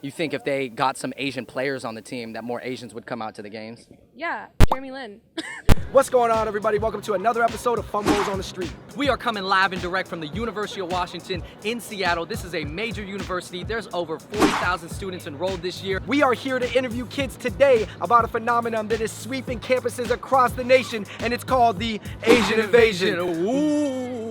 You think if they got some Asian players on the team that more Asians would come out to the games? Yeah, Jeremy Lin. What's going on, everybody? Welcome to another episode of Fung Bros on the Street. We are coming live and direct from the University of Washington in Seattle. This is a major university. There's over 40,000 students enrolled this year. We are here to interview kids today about a phenomenon that is sweeping campuses across the nation, and it's called the Asian invasion. Ooh.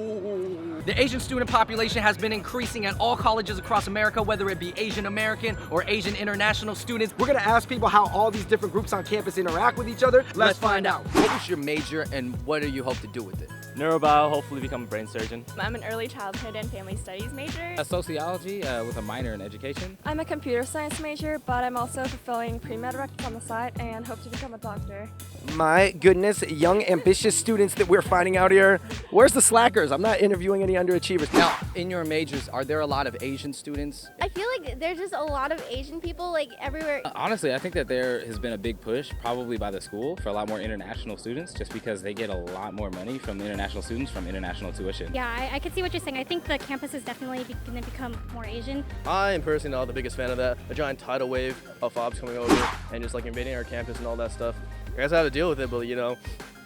The Asian student population has been increasing at all colleges across America, whether it be Asian American or Asian international students. We're gonna ask people how all these different groups on campus interact with each other. Let's find out. What was your major and what do you hope to do with it? Neurobio, hopefully become a brain surgeon. I'm an early childhood and family studies major. Sociology with a minor in education. I'm a computer science major, but I'm also fulfilling pre-med rec on the side and hope to become a doctor. My goodness, young, ambitious students that we're finding out here. Where's the slackers? I'm not interviewing any underachievers. Now, in your majors, are there a lot of Asian students? I feel like there's just a lot of Asian people like everywhere. Honestly, I think that there has been a big push, probably by the school, for a lot more international students, just because they get a lot more money from the international students from international tuition. Yeah, I can see what you're saying. I think the campus is definitely going to become more Asian. I am personally not the biggest fan of that. A giant tidal wave of fobs coming over and just like invading our campus and all that stuff. I guess I have to deal with it, but you know,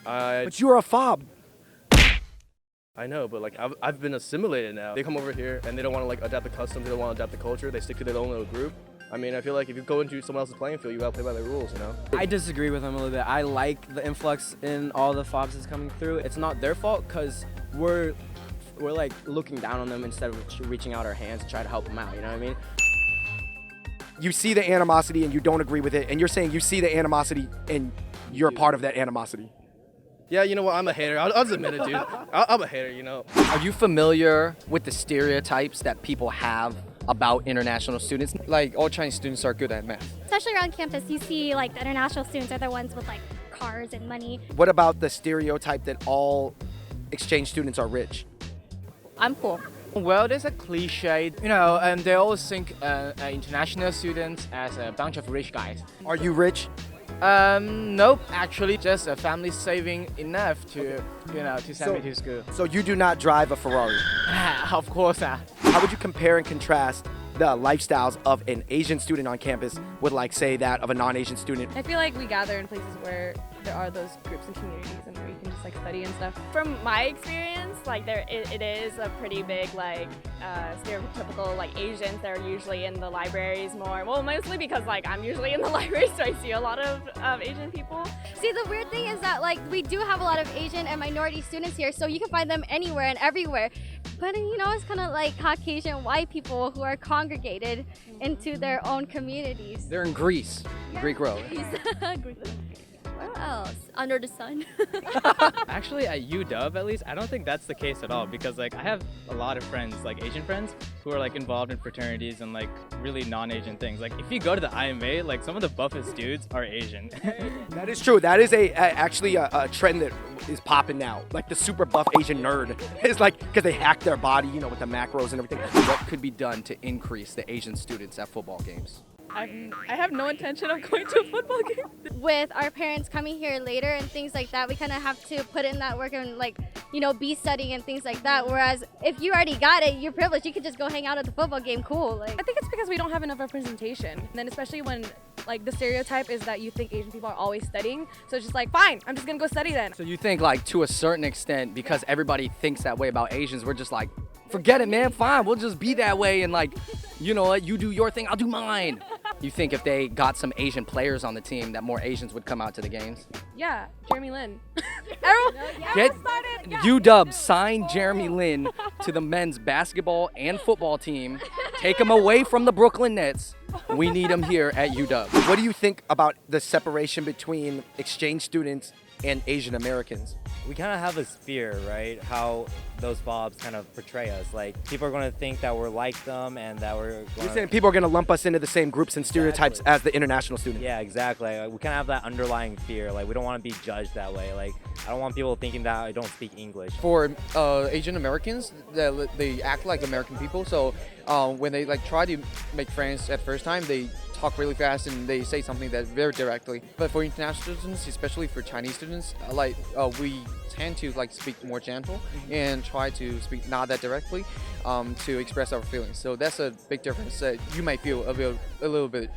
But you're a fob. I know, but like I've been assimilated now. They come over here and they don't want to like adapt the customs, they don't want to adapt the culture, they stick to their own little group. I mean, I feel like if you go into someone else's playing field, you gotta play by their rules, you know? I disagree with them a little bit. I like the influx in all the fobs that's coming through. It's not their fault because we're like looking down on them instead of reaching out our hands to try to help them out, you know what I mean? You see the animosity and you don't agree with it, and you're saying you see the animosity and you're a part of that animosity. Yeah, you know what, I'm a hater. I'll just admit it, dude. I'm a hater, you know? Are you familiar with the stereotypes that people have about international students? Like, all Chinese students are good at math. Especially around campus, you see like the international students are the ones with like cars and money. What about the stereotype that all exchange students are rich? I'm poor. Well, there's a cliche, you know, and they always think international students as a bunch of rich guys. Are you rich? Nope, actually, just a family saving enough to, you know, to send me to school. So you do not drive a Ferrari? Of course. How would you compare and contrast the lifestyles of an Asian student on campus with, like, say, that of a non-Asian student? I feel like we gather in places where there are those groups and communities and where you can just like study and stuff. From my experience, like it is a pretty big like stereotypical like Asians. They're usually in the libraries more. Well, mostly because like I'm usually in the library, so I see a lot of Asian people. See, the weird thing is that like we do have a lot of Asian and minority students here, so you can find them anywhere and everywhere. But you know, it's kind of like Caucasian white people who are congregated into their own communities. They're in Greece, Greek road. Where else? Under the sun. Actually, at UW at least, I don't think that's the case at all because like I have a lot of friends, like Asian friends, who are like involved in fraternities and like really non-Asian things. Like if you go to the IMA, like some of the buffest dudes are Asian. That is true. That is actually a trend that is popping now. Like the super buff Asian nerd is like, because they hack their body, you know, with the macros and everything. What could be done to increase the Asian students at football games? I have no intention of going to a football game. With our parents coming here later and things like that, we kind of have to put in that work and like, you know, be studying and things like that. Whereas if you already got it, you're privileged. You could just go hang out at the football game. Cool. Like, I think it's because we don't have enough representation. And then especially when like the stereotype is that you think Asian people are always studying. So it's just like, fine, I'm just gonna go study then. So you think like to a certain extent, because everybody thinks that way about Asians, we're just like, forget it, man, fine, we'll just be that way and like, you know, you do your thing, I'll do mine. You think if they got some Asian players on the team that more Asians would come out to the games? Yeah, Jeremy Lin. Get UW sign Jeremy Lin to the men's basketball and football team. Take him away from the Brooklyn Nets. We need him here at UW. What do you think about the separation between exchange students and Asian Americans? We kind of have this fear, right? How those fobs kind of portray us. Like people are going to think that we're like them and that we're You're saying people are going to lump us into the same groups and stereotypes as the international students? Yeah, exactly. Like, we kind of have that underlying fear. Like we don't want to be judged that way. Like I don't want people thinking that I don't speak English. For Asian Americans, they act like American people. So when they like try to make friends at first time, they talk really fast and they say something that very directly. But for international students, especially for Chinese students, we tend to like speak more gentle and try to speak not that directly to express our feelings. So that's a big difference. You might feel a little bit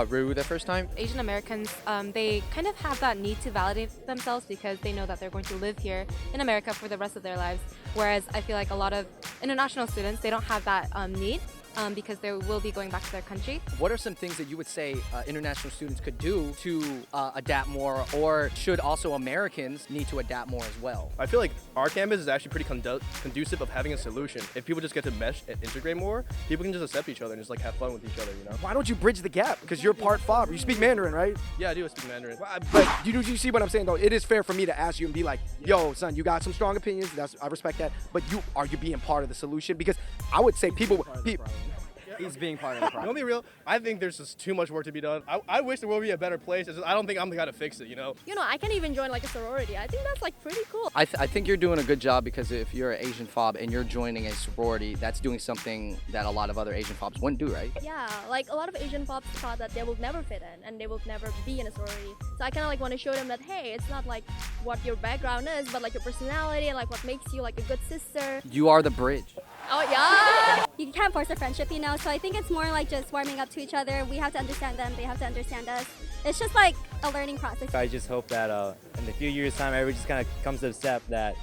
rude at first time. Asian Americans, they kind of have that need to validate themselves because they know that they're going to live here in America for the rest of their lives. Whereas I feel like a lot of international students, they don't have that need. Because they will be going back to their country. What are some things that you would say international students could do to adapt more, or should also Americans need to adapt more as well? I feel like our campus is actually pretty conducive of having a solution. If people just get to mesh and integrate more, people can just accept each other and just like have fun with each other, you know? Why don't you bridge the gap? Because you're part FOB. You speak Mandarin, right? Yeah, I do speak Mandarin. But you see what I'm saying, though? It is fair for me to ask you and be like, yo, son, you got some strong opinions. I respect that. But are you being part of the solution? Because I would say people. He's being part of the problem. Don't be real. I think there's just too much work to be done. I wish the world would be a better place. It's just, I don't think I'm the guy to fix it, you know? You know, I can even join like a sorority. I think that's like pretty cool. I think you're doing a good job, because if you're an Asian FOB and you're joining a sorority, that's doing something that a lot of other Asian FOBs wouldn't do, right? Yeah, like a lot of Asian FOBs thought that they will never fit in and they will never be in a sorority. So I kind of like want to show them that, hey, it's not like what your background is, but like your personality and like what makes you like a good sister. You are the bridge. Oh yeah. You can't force a friendship, you know, so I think it's more like just warming up to each other. We have to understand them, they have to understand us. It's just like a learning process. I just hope that in a few years' time, everybody just kind of comes to accept that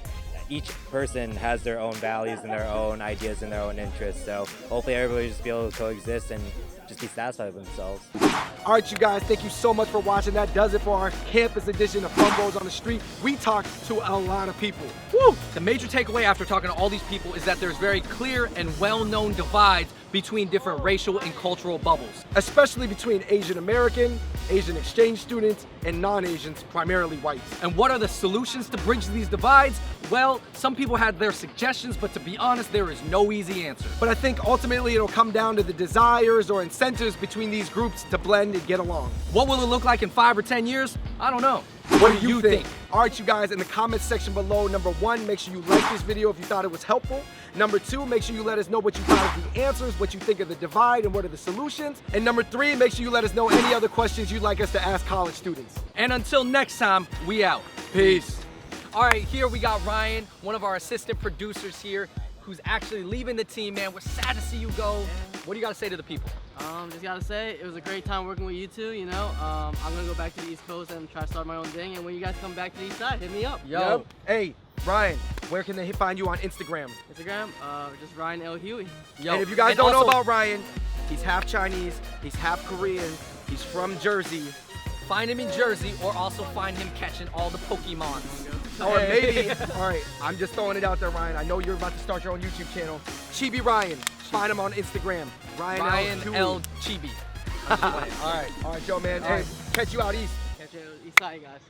each person has their own values and their own ideas and their own interests. So hopefully everybody just be able to coexist and just be satisfied with themselves. All right, you guys, thank you so much for watching. That does it for our campus edition of Fung Bros on the Street. We talked to a lot of people. Woo! The major takeaway after talking to all these people is that there's very clear and well-known divides between different racial and cultural bubbles. Especially between Asian American, Asian exchange students, and non-Asians, primarily whites. And what are the solutions to bridge these divides? Well, some people had their suggestions, but to be honest, there is no easy answer. But I think ultimately it'll come down to the desires or incentives between these groups to blend and get along. What will it look like in 5 or 10 years? I don't know. What do you think? All right, you guys, in the comments section below, number 1, make sure you like this video if you thought it was helpful. Number 2, make sure you let us know what you thought of the answers, what you think of the divide, and what are the solutions. And number 3, make sure you let us know any other questions you'd like us to ask college students. And until next time, we out. Peace. All right, here we got Ryan, one of our assistant producers here, who's actually leaving the team, man. We're sad to see you go. What do you got to say to the people? Just gotta say, it was a great time working with you two, you know. I'm gonna go back to the East Coast and try to start my own thing, and when you guys come back to the East Side, hit me up. Yo. Yep. Hey, Ryan, where can they find you on Instagram? Instagram, just Ryan L. Huey. Yo. And if you guys don't know about Ryan, he's half Chinese, he's half Korean, he's from Jersey. Find him in Jersey, or also find him catching all the Pokemons. Or maybe, all right, I'm just throwing it out there, Ryan. I know you're about to start your own YouTube channel. Chibi Ryan, find him on Instagram. Ryan L. Chibi. All right, yo, man. Hey, catch you out east. Catch you East Side, guys.